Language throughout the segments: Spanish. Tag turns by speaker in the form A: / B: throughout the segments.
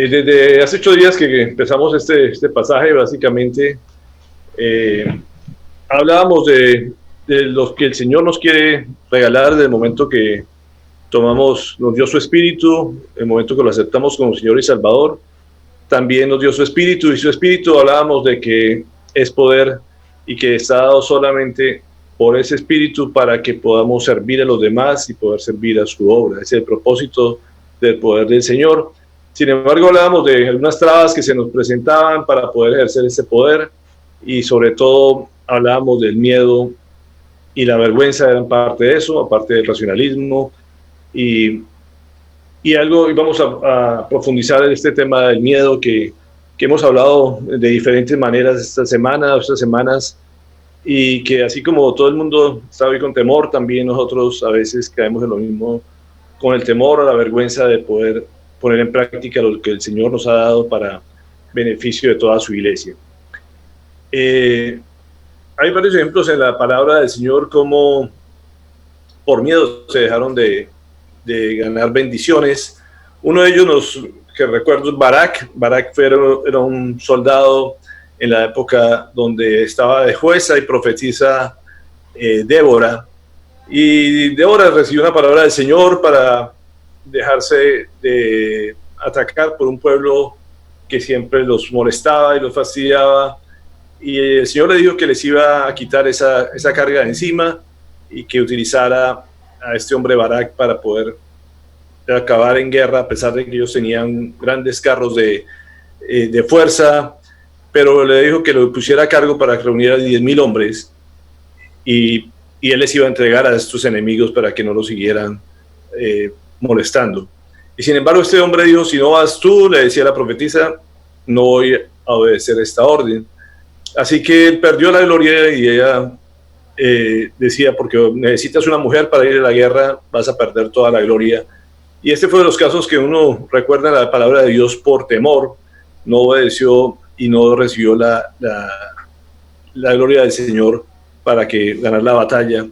A: Desde hace 8 días que empezamos este pasaje, básicamente hablábamos de lo que el Señor nos quiere regalar desde el momento que nos dio su Espíritu, el momento que lo aceptamos como Señor y Salvador. También nos dio su Espíritu, y su Espíritu hablábamos de que es poder y que está dado solamente por ese Espíritu para que podamos servir a los demás y poder servir a su obra. Ese es el propósito del poder del Señor. Sin embargo, hablábamos de algunas trabas que se nos presentaban para poder ejercer ese poder, y sobre todo hablábamos del miedo y la vergüenza eran parte de eso, aparte del racionalismo. Y, y vamos a profundizar en este tema del miedo que hemos hablado de diferentes maneras esta semana, estas semanas, y que así como todo el mundo está hoy con temor, también nosotros a veces caemos en lo mismo, con el temor o la vergüenza de poder poner en práctica lo que el Señor nos ha dado para beneficio de toda su iglesia. Hay varios ejemplos en la palabra del Señor como por miedo se dejaron de ganar bendiciones. Uno de ellos que recuerdo es Barak. Barak era un soldado en la época donde estaba de jueza y profetiza Débora. Y Débora recibió una palabra del Señor para dejarse de atacar por un pueblo que siempre los molestaba y los fastidiaba. Y el Señor le dijo que les iba a quitar esa carga de encima y que utilizara a este hombre Barak para poder acabar en guerra, a pesar de que ellos tenían grandes carros de fuerza, pero le dijo que lo pusiera a cargo para reunir a 10,000 hombres y él les iba a entregar a estos enemigos para que no los siguieran molestando. Y sin embargo este hombre dijo: si no vas tú, le decía la profetisa, no voy a obedecer esta orden. Así que él perdió la gloria y ella decía: porque necesitas una mujer para ir a la guerra, vas a perder toda la gloria. Y este fue de los casos que uno recuerda la palabra de Dios por temor, no obedeció y no recibió la gloria del Señor para que ganar la batalla,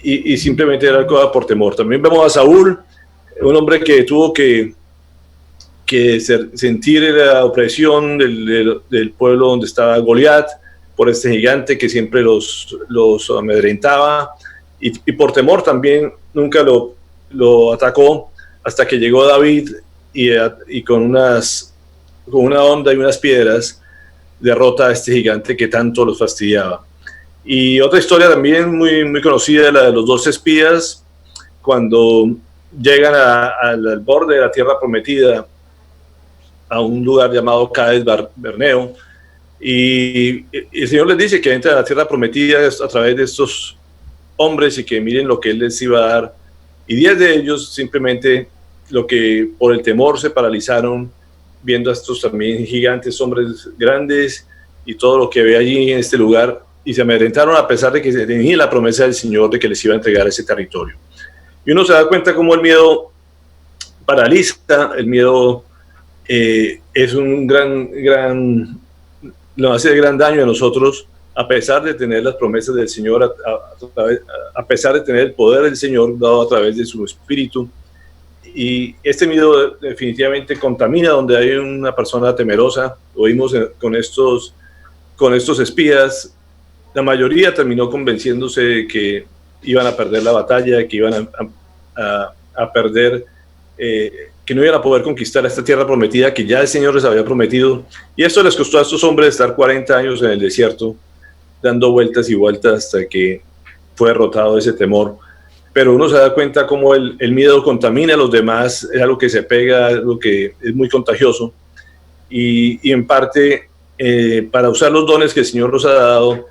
A: y simplemente era cosa por temor. También vemos a Saúl, un hombre que tuvo que sentir la opresión del pueblo donde estaba Goliat, por este gigante que siempre los amedrentaba, y por temor también nunca lo atacó, hasta que llegó David y con una onda y unas piedras derrota a este gigante que tanto los fastidiaba. Y otra historia también muy, muy conocida, la de los 12 espías, cuando llegan al borde de la tierra prometida, a un lugar llamado Cades Barneo, y el Señor les dice que entran a la tierra prometida a través de estos hombres y que miren lo que Él les iba a dar. Y 10 de ellos simplemente, lo que por el temor se paralizaron, viendo a estos también gigantes, hombres grandes, y todo lo que ve allí en este lugar, y se amedrentaron a pesar de que se tenía la promesa del Señor de que les iba a entregar ese territorio. Y uno se da cuenta cómo el miedo paraliza, el miedo es un nos hace gran daño a nosotros, a pesar de tener las promesas del Señor, a pesar de tener el poder del Señor dado a través de su Espíritu. Y este miedo definitivamente contamina donde hay una persona temerosa. Lo vimos con estos espías. La mayoría terminó convenciéndose de que iban a perder la batalla, que iban a perder, que no iban a poder conquistar esta tierra prometida que ya el Señor les había prometido. Y esto les costó a estos hombres estar 40 años en el desierto, dando vueltas y vueltas hasta que fue derrotado ese temor. Pero uno se da cuenta cómo el miedo contamina a los demás, es algo que se pega, algo que es muy contagioso, y en parte para usar los dones que el Señor nos ha dado,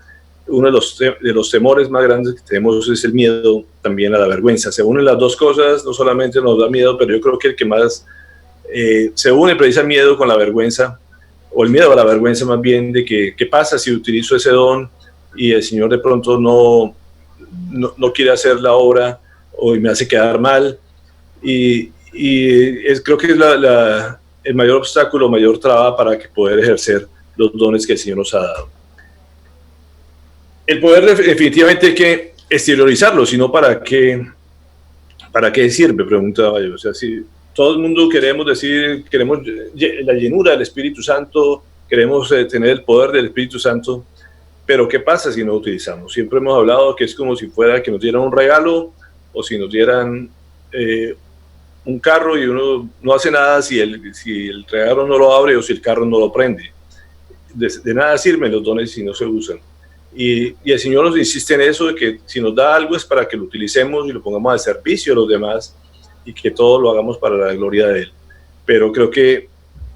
A: uno de los temores más grandes que tenemos es el miedo también a la vergüenza. Se unen las dos cosas, no solamente nos da miedo, pero yo creo que el que más se une precisamente el miedo con la vergüenza, o el miedo a la vergüenza más bien, de que qué pasa si utilizo ese don y el Señor de pronto no quiere hacer la obra o me hace quedar mal, creo que es el mayor obstáculo, mayor traba para que poder ejercer los dones que el Señor nos ha dado. El poder definitivamente hay que exteriorizarlo, sino ¿para qué sirve? Preguntaba yo. O sea, si todo el mundo queremos decir, queremos la llenura del Espíritu Santo, queremos tener el poder del Espíritu Santo, pero ¿qué pasa si no lo utilizamos? Siempre hemos hablado que es como si fuera que nos dieran un regalo o si nos dieran un carro y uno no hace nada si el regalo no lo abre o si el carro no lo prende. De nada sirven los dones si no se usan. Y el Señor nos insiste en eso, de que si nos da algo es para que lo utilicemos y lo pongamos al servicio de los demás y que todo lo hagamos para la gloria de Él. Pero creo que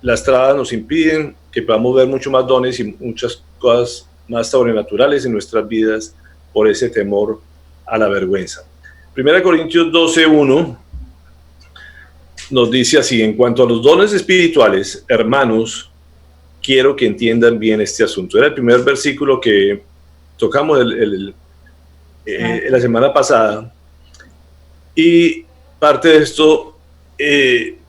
A: las trabas nos impiden que podamos ver mucho más dones y muchas cosas más sobrenaturales en nuestras vidas por ese temor a la vergüenza. 1 Corintios 12:1 nos dice así: en cuanto a los dones espirituales, hermanos, quiero que entiendan bien este asunto. Era el primer versículo que tocamos la semana pasada, y parte de esto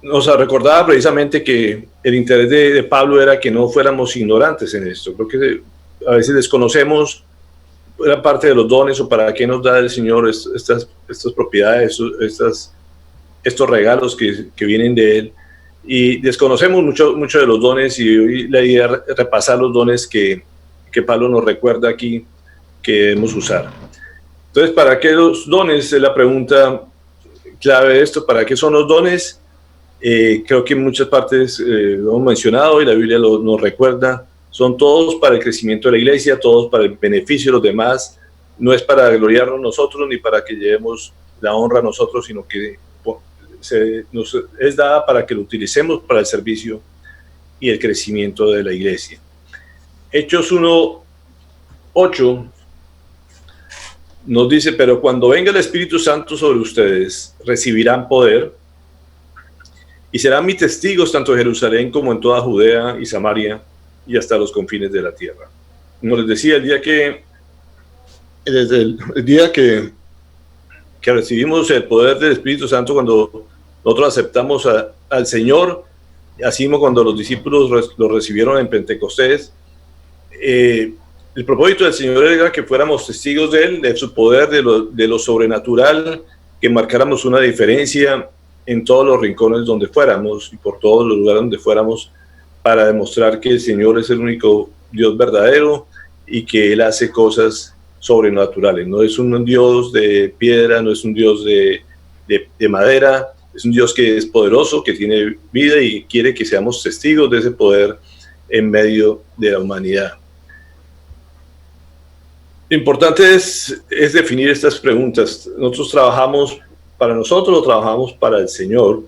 A: nos recordaba precisamente que el interés de Pablo era que no fuéramos ignorantes en esto. Creo que a veces desconocemos gran parte de los dones o para qué nos da el Señor estas propiedades, estos regalos que vienen de Él, y desconocemos mucho de los dones, y hoy la idea es repasar los dones que Pablo nos recuerda aquí que debemos usar. Entonces, ¿para qué los dones? Es la pregunta clave de esto. ¿Para qué son los dones? Creo que en muchas partes lo hemos mencionado y la Biblia nos recuerda. Son todos para el crecimiento de la iglesia, todos para el beneficio de los demás. No es para gloriarnos nosotros ni para que llevemos la honra a nosotros, sino que nos es dada para que lo utilicemos para el servicio y el crecimiento de la iglesia. Hechos 1:8 nos dice: pero cuando venga el Espíritu Santo sobre ustedes, recibirán poder y serán mis testigos tanto en Jerusalén como en toda Judea y Samaria y hasta los confines de la tierra. Como les decía, desde el día que recibimos el poder del Espíritu Santo, cuando nosotros aceptamos al Señor, así como cuando los discípulos lo recibieron en Pentecostés, el propósito del Señor era que fuéramos testigos de Él, de su poder, de lo sobrenatural, que marcáramos una diferencia en todos los rincones donde fuéramos y por todos los lugares donde fuéramos, para demostrar que el Señor es el único Dios verdadero y que Él hace cosas sobrenaturales. No es un Dios de piedra, no es un Dios de madera, es un Dios que es poderoso, que tiene vida y quiere que seamos testigos de ese poder en medio de la humanidad. Lo importante es definir estas preguntas. Nosotros trabajamos para nosotros o trabajamos para el Señor.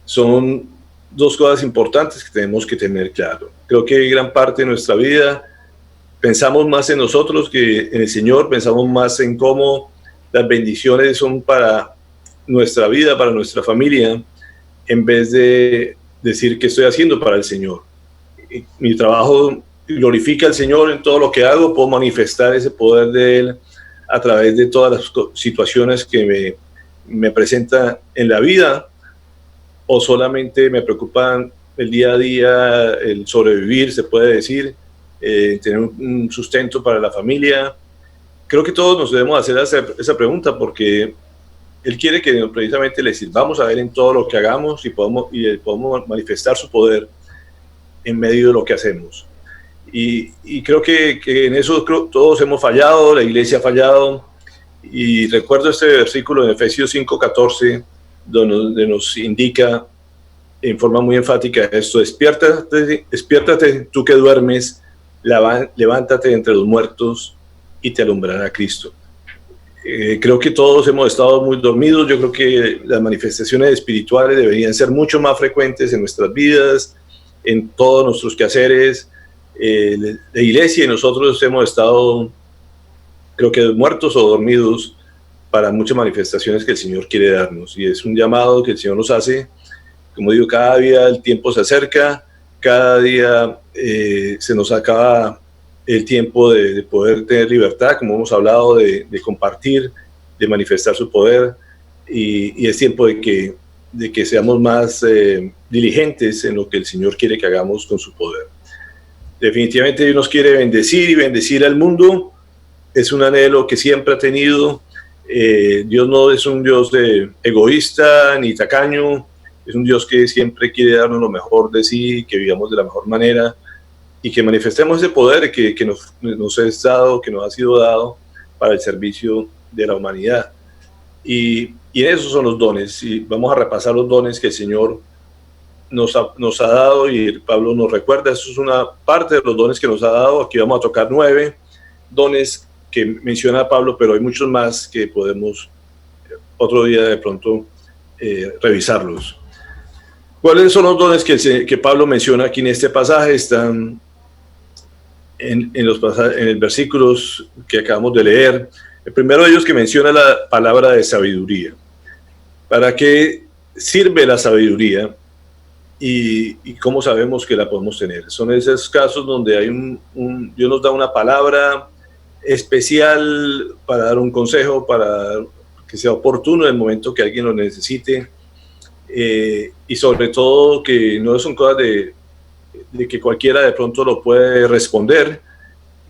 A: Son dos cosas importantes que tenemos que tener claro. Creo que gran parte de nuestra vida pensamos más en nosotros que en el Señor, pensamos más en cómo las bendiciones son para nuestra vida, para nuestra familia, en vez de decir qué estoy haciendo para el Señor. Mi trabajo glorifica al Señor en todo lo que hago, puedo manifestar ese poder de Él a través de todas las situaciones que me presenta en la vida, o solamente me preocupan el día a día, el sobrevivir, se puede decir, tener un sustento para la familia. Creo que todos nos debemos hacer esa pregunta, porque Él quiere que precisamente le sirvamos a Él en todo lo que hagamos y podamos manifestar su poder en medio de lo que hacemos. Y creo que en eso todos hemos fallado, la iglesia ha fallado, y recuerdo este versículo en Efesios 5:14, donde nos indica en forma muy enfática esto: despiértate tú que duermes, levántate entre los muertos y te alumbrará Cristo. Creo que todos hemos estado muy dormidos. Yo creo que las manifestaciones espirituales deberían ser mucho más frecuentes en nuestras vidas, en todos nuestros quehaceres. La iglesia y nosotros hemos estado, creo que, muertos o dormidos para muchas manifestaciones que el Señor quiere darnos, y es un llamado que el Señor nos hace. Como digo, cada día el tiempo se acerca, cada día se nos acaba el tiempo de poder tener libertad, como hemos hablado, de compartir, de manifestar su poder, y es tiempo de que seamos más diligentes en lo que el Señor quiere que hagamos con su poder. Definitivamente Dios nos quiere bendecir y bendecir al mundo. Es un anhelo que siempre ha tenido. Dios no es un Dios egoísta ni tacaño. Es un Dios que siempre quiere darnos lo mejor de sí, que vivamos de la mejor manera y que manifestemos ese poder que nos es dado, que nos ha sido dado para el servicio de la humanidad. Y esos son los dones, y vamos a repasar los dones que el Señor nos ha dado, y Pablo nos recuerda, eso es una parte de los dones que nos ha dado. Aquí vamos a tocar 9 dones que menciona Pablo, pero hay muchos más que podemos otro día de pronto revisarlos. ¿Cuáles son los dones que Pablo menciona aquí en este pasaje? Están en los versículos que acabamos de leer. El primero de ellos que menciona la palabra de sabiduría. ¿Para qué sirve la sabiduría? Y cómo sabemos que la podemos tener. Son esos casos donde hay Dios nos da una palabra especial para dar un consejo, para que sea oportuno en el momento que alguien lo necesite, y sobre todo que no son cosas de que cualquiera de pronto lo puede responder.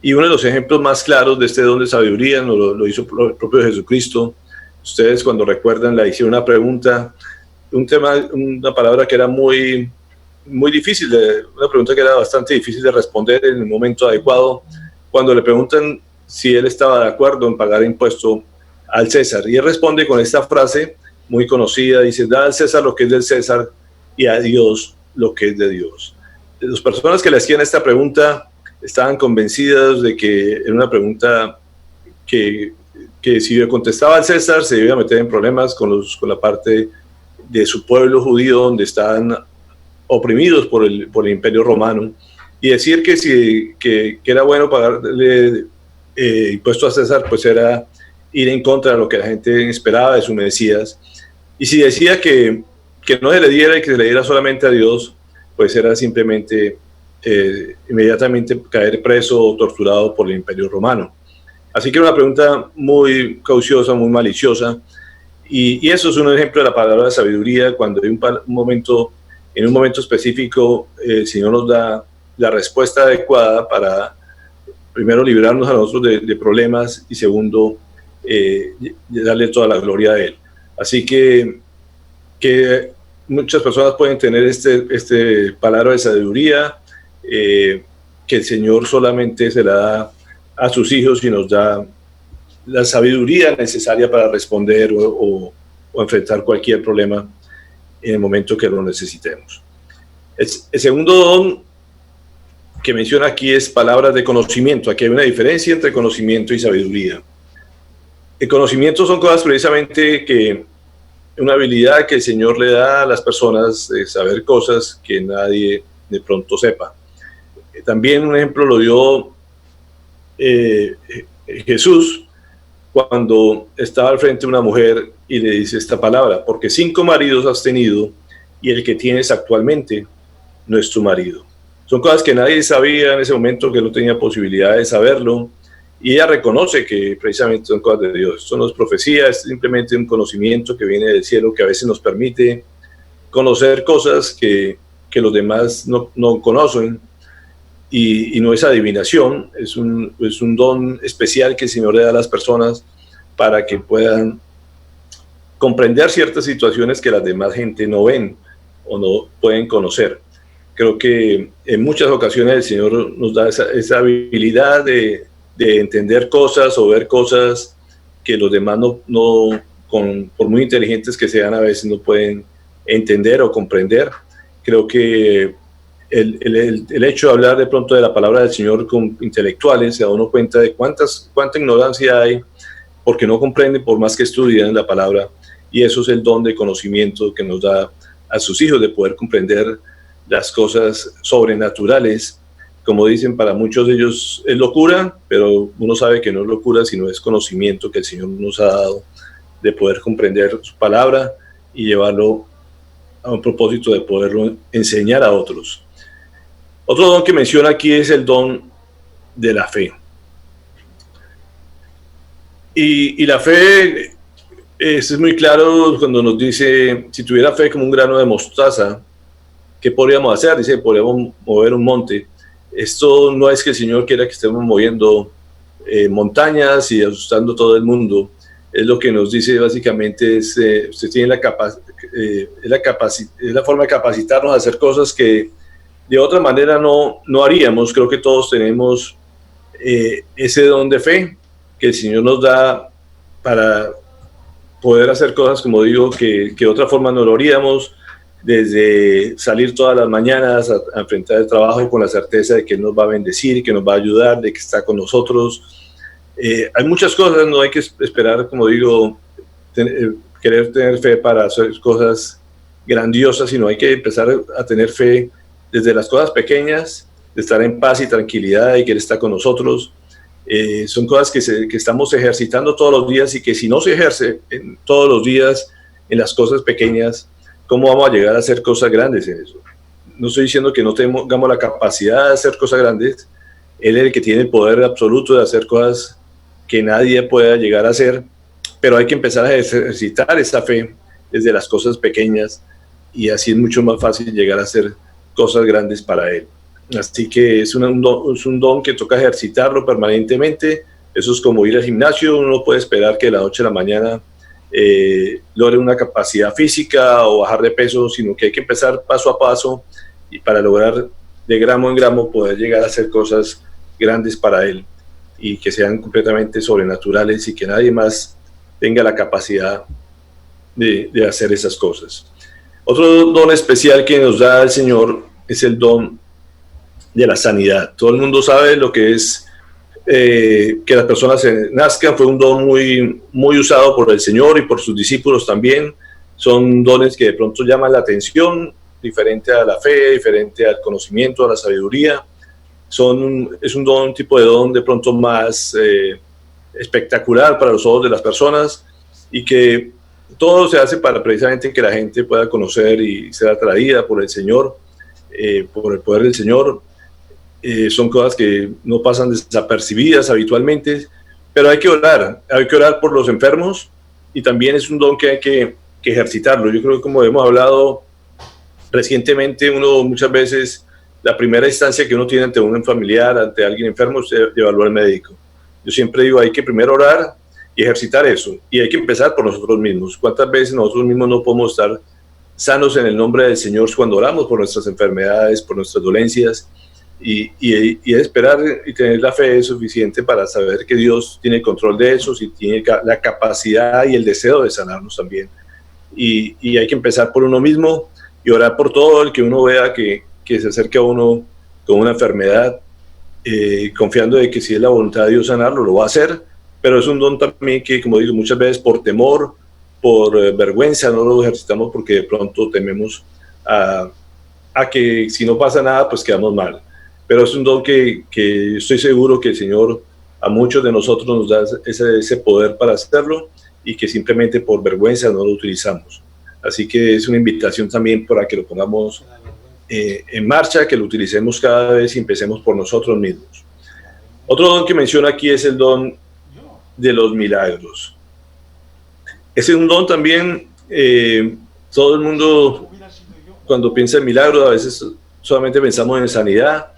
A: Y uno de los ejemplos más claros de este don de sabiduría lo hizo el propio Jesucristo. Ustedes, cuando recuerdan, le hicieron una pregunta, una palabra que era muy, muy difícil, una pregunta que era bastante difícil de responder en el momento adecuado, cuando le preguntan si él estaba de acuerdo en pagar impuesto al César. Y él responde con esta frase muy conocida, dice: da al César lo que es del César y a Dios lo que es de Dios. Las personas que le hacían esta pregunta estaban convencidas de que era una pregunta que si le contestaba al César se iba a meter en problemas con la parte de su pueblo judío, donde estaban oprimidos por el Imperio Romano, y decir que era bueno pagarle impuesto a César, pues era ir en contra de lo que la gente esperaba de su Mesías. Y si decía que no se le diera y que se le diera solamente a Dios, pues era simplemente inmediatamente caer preso o torturado por el Imperio Romano. Así que era una pregunta muy cauciosa, muy maliciosa, y eso es un ejemplo de la palabra de sabiduría. Cuando hay en un momento específico, el Señor nos da la respuesta adecuada para, primero, librarnos a nosotros de problemas, y segundo, darle toda la gloria a Él. Así que muchas personas pueden tener este palabra de sabiduría, que el Señor solamente se la da a sus hijos y nos da la sabiduría necesaria para responder o enfrentar cualquier problema en el momento que lo necesitemos. El segundo don que menciona aquí es palabras de conocimiento. Aquí hay una diferencia entre conocimiento y sabiduría. El conocimiento son cosas precisamente una habilidad que el Señor le da a las personas de saber cosas que nadie de pronto sepa. También un ejemplo lo dio Jesús cuando estaba al frente de una mujer y le dice esta palabra: porque 5 maridos has tenido y el que tienes actualmente no es tu marido. Son cosas que nadie sabía en ese momento, que no tenía posibilidad de saberlo, y ella reconoce que precisamente son cosas de Dios. Esto no es profecía, es simplemente un conocimiento que viene del cielo, que a veces nos permite conocer cosas que los demás no conocen, y no es adivinación, es un don especial que el Señor le da a las personas para que puedan comprender ciertas situaciones que las demás gente no ven o no pueden conocer. Creo que en muchas ocasiones el Señor nos da esa habilidad de entender cosas o ver cosas que los demás por muy inteligentes que sean, a veces no pueden entender o comprender. Creo que el hecho de hablar de pronto de la palabra del Señor con intelectuales, se da uno cuenta de cuánta ignorancia hay, porque no comprenden por más que estudian la palabra, y eso es el don de conocimiento que nos da a sus hijos, de poder comprender las cosas sobrenaturales. Como dicen, para muchos de ellos es locura, pero uno sabe que no es locura, sino es conocimiento que el Señor nos ha dado, de poder comprender su palabra y llevarlo a un propósito de poderlo enseñar a otros. Otro don que menciona aquí es el don de la fe. Y la fe es muy claro cuando nos dice: si tuviera fe como un grano de mostaza, ¿qué podríamos hacer? Dice: podríamos mover un monte. Esto no es que el Señor quiera que estemos moviendo montañas y asustando a todo el mundo. es lo que nos dice básicamente, usted tiene es la forma de capacitarnos a hacer cosas que de otra manera no haríamos. Creo que todos tenemos ese don de fe que el Señor nos da para poder hacer cosas, como digo, que de otra forma no lo haríamos, desde salir todas las mañanas a enfrentar el trabajo con la certeza de que Él nos va a bendecir, que nos va a ayudar, de que está con nosotros. Hay muchas cosas, no hay que esperar, como digo, querer tener fe para hacer cosas grandiosas, sino hay que empezar a tener fe desde las cosas pequeñas, de estar en paz y tranquilidad y que Él está con nosotros. Son cosas que estamos ejercitando todos los días, y que si no se ejerce todos los días en las cosas pequeñas, ¿cómo vamos a llegar a hacer cosas grandes en eso? No estoy diciendo que no tengamos la capacidad de hacer cosas grandes. Él es el que tiene el poder absoluto de hacer cosas que nadie pueda llegar a hacer, pero hay que empezar a ejercitar esa fe desde las cosas pequeñas, y así es mucho más fácil llegar a hacer cosas grandes para Él. Así que es un don que toca ejercitarlo permanentemente. Eso es como ir al gimnasio. Uno no puede esperar que de la noche a la mañana logre una capacidad física o bajar de peso, sino que hay que empezar paso a paso, y para lograr de gramo en gramo poder llegar a hacer cosas grandes para Él, y que sean completamente sobrenaturales, y que nadie más tenga la capacidad de hacer esas cosas. Otro don especial que nos da el Señor es el don de la sanidad. Todo el mundo sabe lo que es que las personas nazcan. Fue un don muy usado por el Señor y por sus discípulos también. Son dones que de pronto llaman la atención, diferente a la fe, diferente al conocimiento, a la sabiduría. Es un tipo de don de pronto más espectacular para los ojos de las personas, y que todo se hace para precisamente que la gente pueda conocer y ser atraída por el Señor, por el poder del Señor. Son cosas que no pasan desapercibidas habitualmente, pero hay que orar por los enfermos, y también es un don que hay que ejercitarlo. Yo creo que, como hemos hablado recientemente, uno muchas veces, la primera instancia que uno tiene ante un familiar, ante alguien enfermo, es llevarlo al médico. Yo siempre digo, hay que primero orar y ejercitar eso, y hay que empezar por nosotros mismos. ¿Cuántas veces nosotros mismos no podemos estar sanos en el nombre del Señor cuando oramos por nuestras enfermedades, por nuestras dolencias? Y esperar y tener la fe suficiente para saber que Dios tiene control de eso, y tiene la capacidad y el deseo de sanarnos también. Y hay que empezar por uno mismo y orar por todo el que uno vea que se acerque a uno con una enfermedad, confiando de que si es la voluntad de Dios sanarlo, lo va a hacer. Pero es un don también que, como digo, muchas veces por temor, por vergüenza, no lo ejercitamos, porque de pronto tememos a que si no pasa nada, pues quedamos mal. Pero es un don que estoy seguro que el Señor a muchos de nosotros nos da ese poder para hacerlo, y que simplemente por vergüenza no lo utilizamos. Así que es una invitación también para que lo pongamos en marcha, que lo utilicemos cada vez y empecemos por nosotros mismos. Otro don que menciona aquí es el don de los milagros. Ese es un don también, todo el mundo cuando piensa en milagros a veces solamente pensamos en sanidad.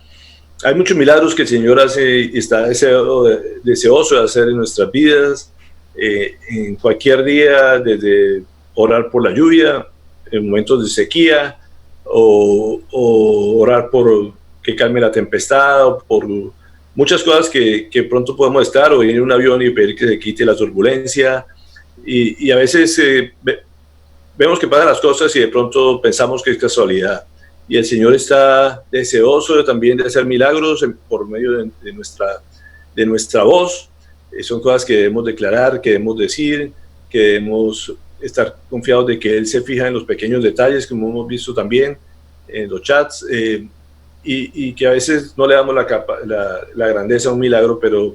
A: Hay muchos milagros que el Señor hace y está deseoso de hacer en nuestras vidas, en cualquier día, desde orar por la lluvia, en momentos de sequía, o orar por que calme la tempestad, o por muchas cosas que pronto podemos estar, o ir en un avión y pedir que se quite la turbulencia. Y a veces vemos que pasan las cosas y de pronto pensamos que es casualidad. Y el Señor está deseoso también de hacer milagros por medio de nuestra voz. Son cosas que debemos declarar, que debemos decir, que debemos estar confiados de que Él se fija en los pequeños detalles, como hemos visto también en los chats, y que a veces no le damos la grandeza a un milagro, pero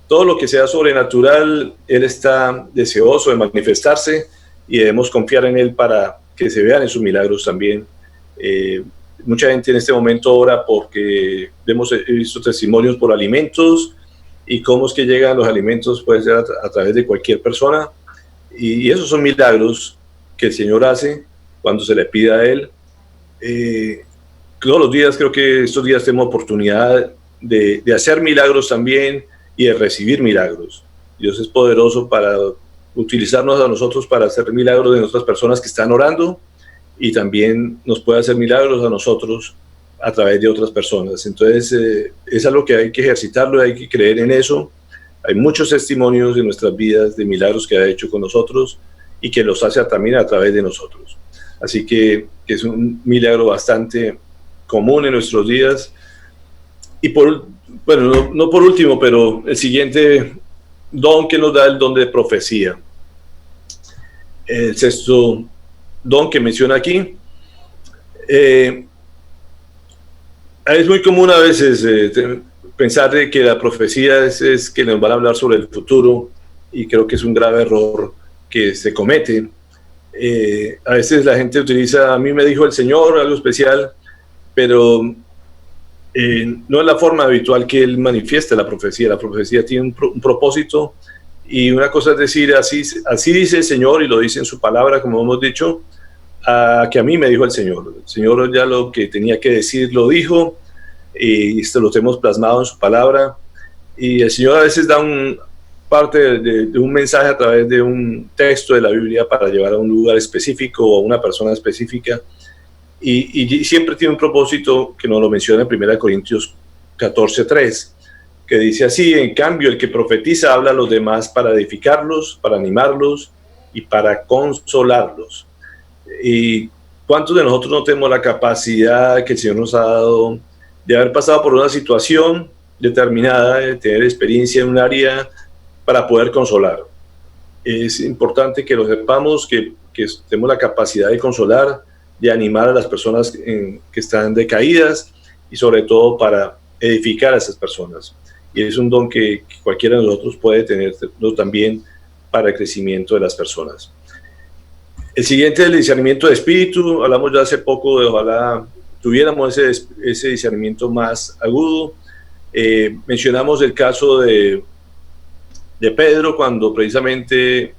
A: todo lo que sea sobrenatural, Él está deseoso de manifestarse, y debemos confiar en Él para que se vean en sus milagros también. Mucha gente en este momento ora porque he visto testimonios por alimentos, y cómo es que llegan los alimentos, puede ser a través de cualquier persona, y esos son milagros que el Señor hace cuando se le pide a Él. Todos los días, creo que estos días tenemos oportunidad de hacer milagros también, y de recibir milagros. Dios es poderoso para utilizarnos a nosotros para hacer milagros en otras personas que están orando, y también nos puede hacer milagros a nosotros a través de otras personas. Entonces, es algo que hay que ejercitarlo, hay que creer en eso. Hay muchos testimonios en nuestras vidas de milagros que ha hecho con nosotros y que los hace también a través de nosotros. Así que es un milagro bastante común en nuestros días. Y no por último, pero el siguiente don que nos da el don de profecía. El sexto don que menciona aquí. Es muy común a veces pensar de que la profecía es que nos van a hablar sobre el futuro, y creo que es un grave error que se comete. A veces la gente utiliza, a mí me dijo el Señor, algo especial, pero no es la forma habitual que Él manifiesta la profecía. La profecía tiene un propósito, y una cosa es decir, así dice el Señor, y lo dice en su palabra, como hemos dicho, que a mí me dijo el Señor. El Señor ya lo que tenía que decir lo dijo, y esto lo tenemos plasmado en su palabra, y el Señor a veces da parte de un mensaje a través de un texto de la Biblia para llevar a un lugar específico o a una persona específica, y siempre tiene un propósito que nos lo menciona en 1 Corintios 14:3, que dice así: en cambio, el que profetiza habla a los demás para edificarlos, para animarlos y para consolarlos. ¿Y cuántos de nosotros no tenemos la capacidad que el Señor nos ha dado de haber pasado por una situación determinada, de tener experiencia en un área para poder consolar? Es importante que lo sepamos, que tenemos la capacidad de consolar, de animar a las personas que están decaídas, y sobre todo para edificar a esas personas. Y es un don que cualquiera de nosotros puede tener también para el crecimiento de las personas. El siguiente es el discernimiento de espíritu. Hablamos ya hace poco de ojalá tuviéramos ese discernimiento más agudo. Mencionamos el caso de Pedro, cuando precisamente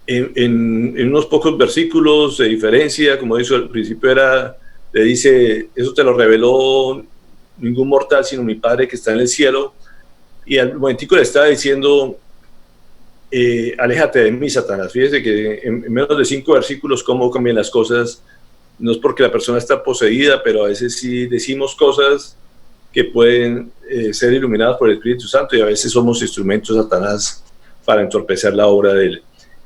A: en unos pocos versículos de diferencia, como dice al principio, le dice: eso te lo reveló ningún mortal sino mi Padre que está en el cielo. Y al momentico le estaba diciendo: aléjate de mí, Satanás. Fíjese que en menos de 5 versículos cómo cambian las cosas. No es porque la persona está poseída, pero a veces sí decimos cosas que pueden ser iluminadas por el Espíritu Santo, y a veces somos instrumentos de Satanás para entorpecer la obra de él.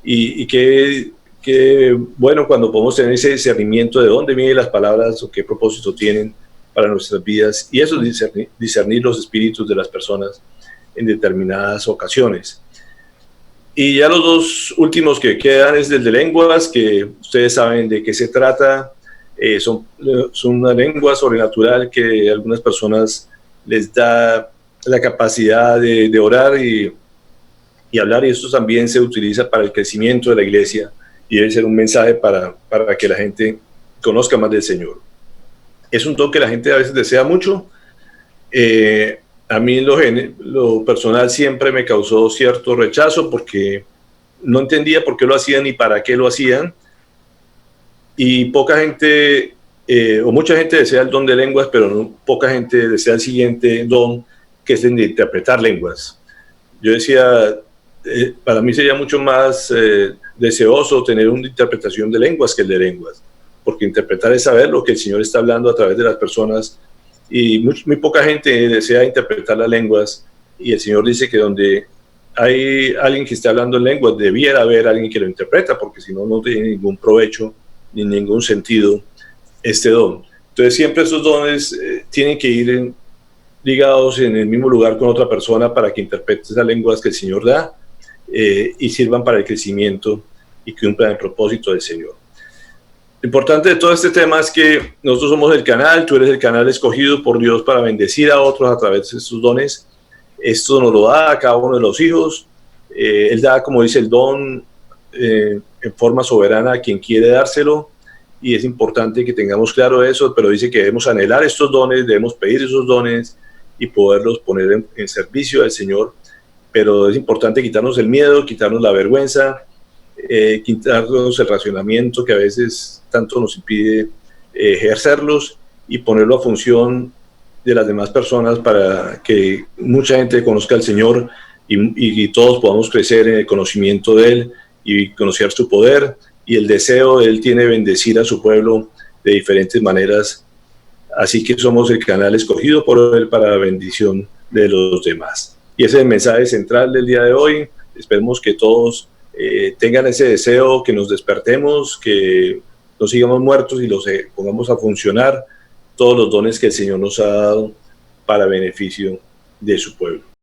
A: Y qué bueno cuando podemos tener ese discernimiento de dónde vienen las palabras o qué propósito tienen para nuestras vidas, y eso es discernir los espíritus de las personas en determinadas ocasiones. Y ya los dos últimos que quedan es el de lenguas, que ustedes saben de qué se trata. Son una lengua sobrenatural que a algunas personas les da la capacidad de orar y hablar, y esto también se utiliza para el crecimiento de la iglesia, y debe ser un mensaje para que la gente conozca más del Señor. Es un don que la gente a veces desea mucho. A mí lo personal siempre me causó cierto rechazo, porque no entendía por qué lo hacían ni para qué lo hacían, y poca gente o mucha gente desea el don de lenguas, pero poca gente desea el siguiente don, que es el de interpretar lenguas. Yo decía, para mí sería mucho más deseoso tener una interpretación de lenguas que el de lenguas, porque interpretar es saber lo que el Señor está hablando a través de las personas, y muy poca gente desea interpretar las lenguas, y el Señor dice que donde hay alguien que está hablando en lenguas, debiera haber alguien que lo interpreta, porque si no, no tiene ningún provecho ni ningún sentido este don. Entonces siempre esos dones tienen que ir ligados en el mismo lugar con otra persona para que interprete esas lenguas que el Señor da, y sirvan para el crecimiento y cumplan el propósito del Señor. Lo importante de todo este tema es que nosotros somos el canal, tú eres el canal escogido por Dios para bendecir a otros a través de estos dones. Esto nos lo da a cada uno de los hijos. Él da, como dice, el don en forma soberana a quien quiere dárselo, y es importante que tengamos claro eso, pero dice que debemos anhelar estos dones, debemos pedir esos dones y poderlos poner en servicio del Señor. Pero es importante quitarnos el miedo, quitarnos la vergüenza, quitarnos el racionamiento que a veces tanto nos impide ejercerlos, y ponerlo a función de las demás personas para que mucha gente conozca al Señor y todos podamos crecer en el conocimiento de Él y conocer su poder, y el deseo Él tiene de bendecir a su pueblo de diferentes maneras. Así que somos el canal escogido por Él para la bendición de los demás. Y ese es el mensaje central del día de hoy. Esperemos que todos tengan ese deseo, que nos despertemos, que no sigamos muertos y los pongamos a funcionar todos los dones que el Señor nos ha dado para beneficio de su pueblo.